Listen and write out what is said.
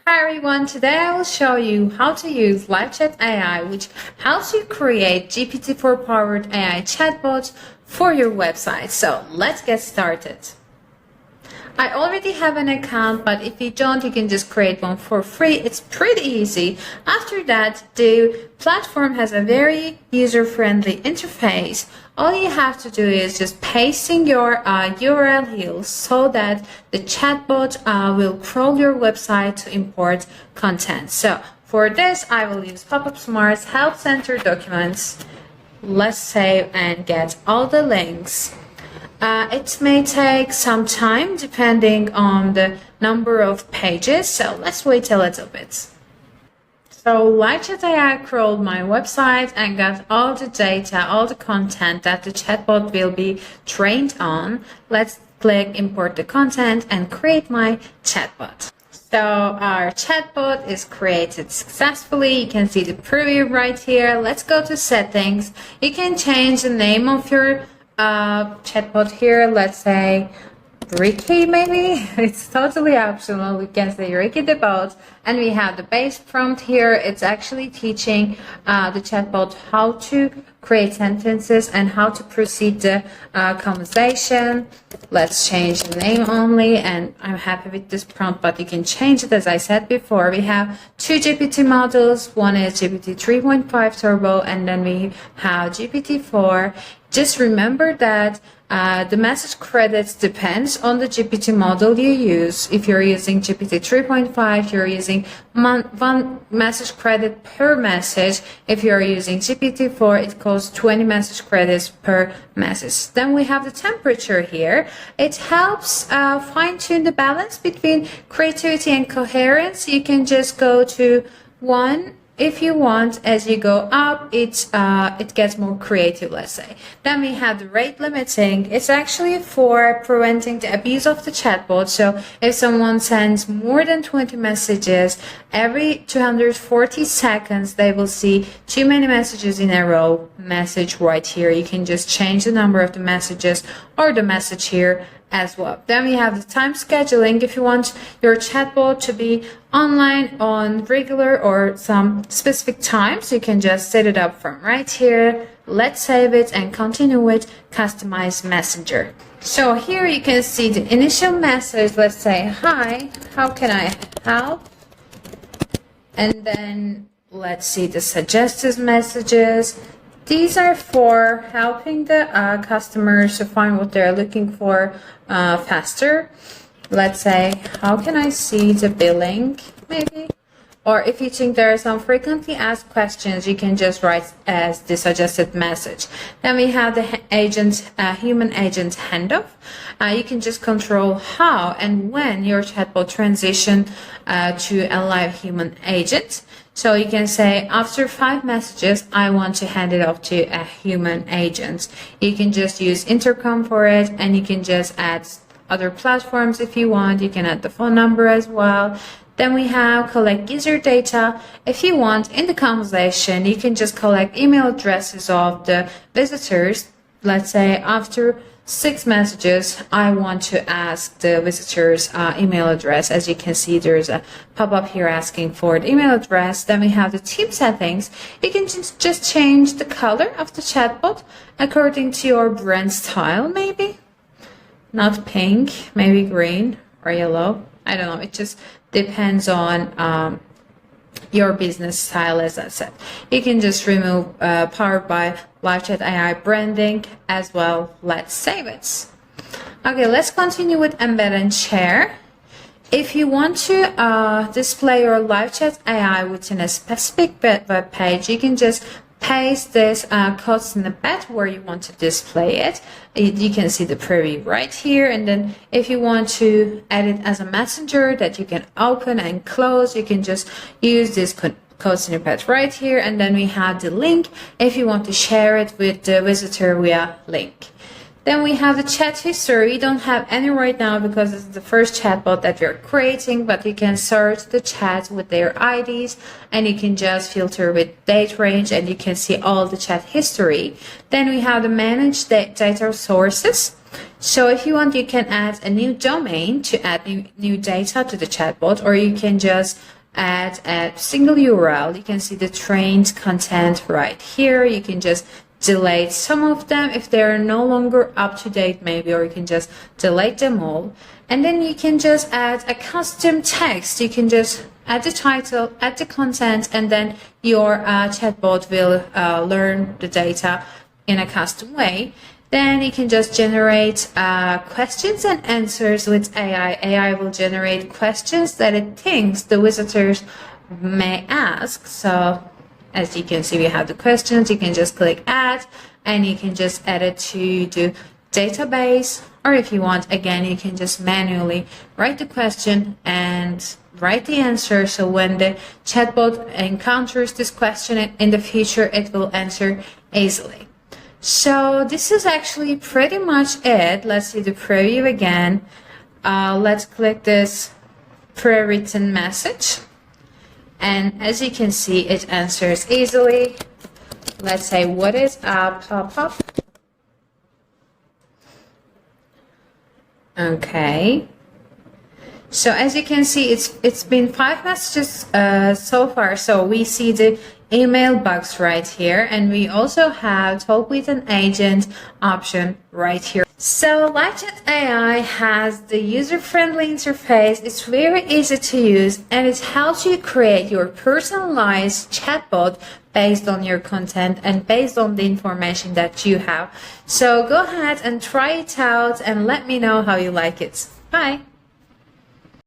Hi everyone, today I will show you how to use LiveChatAI, which helps you create GPT-4 powered AI chatbots for your website. So let's get started. I already have an account, but if you don't, you can just create one for free. It's pretty easy. After that, the platform has a very user-friendly interface. All you have to do is just pasting your URL here so that the chatbot will crawl your website to import content. So for this, I will use Appsumo's Help Center documents. Let's save and get all the links. It may take some time depending on the number of pages, so let's wait a little bit. So LiveChatAI crawled my website and got all the data, all the content that the chatbot will be trained on. Let's click import the content and create my chatbot. So our chatbot is created successfully. You can see the preview right here. Let's go to settings. You can change the name of your chatbot here. Let's say Ricky, maybe. It's totally optional. We can say Ricky the bot, and we have the base prompt here. It's actually teaching the chatbot how to create sentences and how to proceed the conversation. Let's change the name only, and I'm happy with this prompt, but you can change it. As I said before, we have two GPT models. One is GPT 3.5 Turbo, and then we have GPT 4. Just remember that the message credits depends on the GPT model you use. If you're using GPT 3.5, you're using one message credit per message. If you're using GPT 4, it costs 20 message credits per message. Then we have the temperature here. It helps fine-tune the balance between creativity and coherence. You can just go to 1. If you want, as you go up, it gets more creative, let's say. Then we have the rate limiting. It's actually for preventing the abuse of the chatbot. So if someone sends more than 20 messages, every 240 seconds, they will see too many messages in a row message right here. You can just change the number of the messages or the message here as well. Then we have the time scheduling. If you want your chatbot to be online on regular or some specific times, you can just set it up from right here. Let's save it and continue with customize messenger. So here you can see the initial message. Let's say, hi, how can I help? And then let's see the suggested messages. These are for helping the customers to find what they're looking for faster. Let's say, how can I see the billing, maybe? Or if you think there are some frequently asked questions, you can just write as the suggested message. Then we have the human agent handoff. You can just control how and when your chatbot transition to a live human agent. So you can say, after 5 messages, I want to hand it off to a human agent. You can just use intercom for it, and you can just add other platforms if you want. You can add the phone number as well. Then we have collect user data. If you want, in the conversation, you can just collect email addresses of the visitors. Let's say after 6 messages, I want to ask the visitor's email address. As you can see, there's a pop-up here asking for the email address. Then we have the team settings. You can just change the color of the chatbot according to your brand style, maybe. Not pink, maybe green or yellow. I don't know. It just depends on your business style, as I said. You can just remove powered by LiveChatAI branding as well. Let's save it. Okay, let's continue with embed and share. If you want to display your LiveChatAI within a specific web page, you can just paste this code snippet where you want to display it. You can see the preview right here, and then if you want to add it as a messenger that you can open and close, you can just use this code snippet right here, and then we have the link if you want to share it with the visitor via link. Then we have the chat history. We don't have any right now because it's the first chatbot that we're creating, but you can search the chat with their IDs and you can just filter with date range and you can see all the chat history. Then we have the manage data sources. So if you want, you can add a new domain to add new data to the chatbot, or you can just add a single URL. You can see the trained content right here. You can just delete some of them if they're no longer up to date maybe, or you can just delete them all. And then you can just add a custom text. You can just add the title, add the content, and then your chatbot will learn the data in a custom way. Then you can just generate questions and answers with AI. AI will generate questions that it thinks the visitors may ask. So as you can see, we have the questions. You can just click add and you can just add it to the database. Or if you want, again, you can just manually write the question and write the answer. So when the chatbot encounters this question in the future, it will answer easily. So this is actually pretty much it. Let's see the preview again. Let's click this pre-written message. And as you can see, it answers easily. Let's say, what is a pop-up? Okay. So as you can see, it's been 5 messages so far. So we see the email box right here, and we also have talk with an agent option right here. So LiveChatAI has the user-friendly interface. It's very easy to use, and it helps you create your personalized chatbot based on your content and based on the information that you have. So go ahead and try it out and let me know how you like it. Bye.